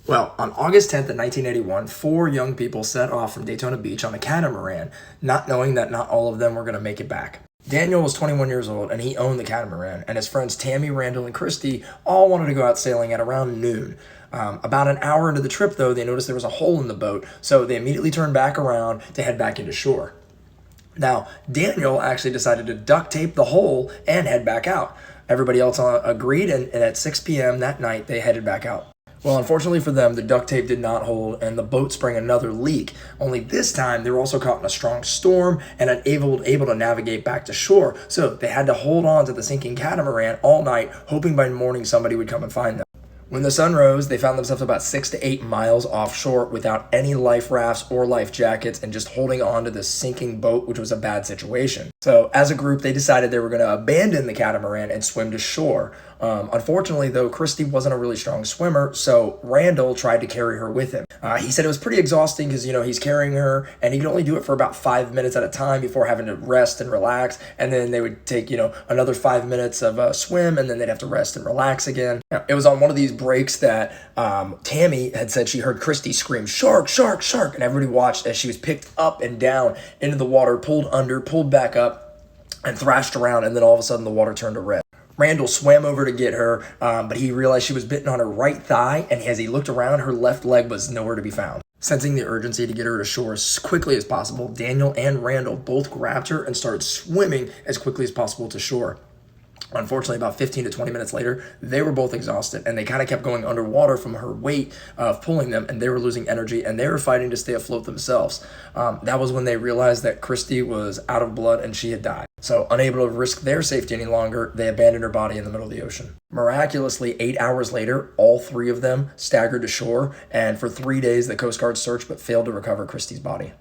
Well, on August 10th of 1981, four young people set off from Daytona Beach on a catamaran, not knowing that not all of them were going to make it back. Daniel was 21 years old and he owned the catamaran, and his friends Tammy, Randall, and Christy all wanted to go out sailing at around noon. About an hour into the trip, though, they noticed there was a hole in the boat, so they immediately turned back around to head back into shore. Now, Daniel actually decided to duct tape the hole and head back out. Everybody else agreed, and at 6 p.m. that night, they headed back out. Well, unfortunately for them, the duct tape did not hold, and the boat sprang another leak. Only this time, they were also caught in a strong storm and unable to navigate back to shore. So they had to hold on to the sinking catamaran all night, hoping by morning somebody would come and find them. When the sun rose, they found themselves about 6 to 8 miles offshore without any life rafts or life jackets and just holding on to this sinking boat, which was a bad situation. So as a group, they decided they were going to abandon the catamaran and swim to shore. Unfortunately, though, Christy wasn't a really strong swimmer, so Randall tried to carry her with him. He said it was pretty exhausting because, he's carrying her and he could only do it for about 5 minutes at a time before having to rest and relax. And then they would take, another 5 minutes of a swim, and then they'd have to rest and relax again. Now, it was on one of these breaks that Tammy had said she heard Christy scream, "Shark, shark, shark," and everybody watched as she was picked up and down into the water, pulled under, pulled back up, and thrashed around, and then all of a sudden the water turned to red. Randall swam over to get her, but he realized she was bitten on her right thigh, and as he looked around, her left leg was nowhere to be found. Sensing the urgency to get her to shore as quickly as possible, Daniel and Randall both grabbed her and started swimming as quickly as possible to shore. Unfortunately, about 15 to 20 minutes later, they were both exhausted, and they kind of kept going underwater from her weight of pulling them, and they were losing energy, and they were fighting to stay afloat themselves. That was when they realized that Christy was out of blood and she had died. So, unable to risk their safety any longer, they abandoned her body in the middle of the ocean. Miraculously, 8 hours later, all three of them staggered to shore, and for 3 days, the Coast Guard searched but failed to recover Christy's body.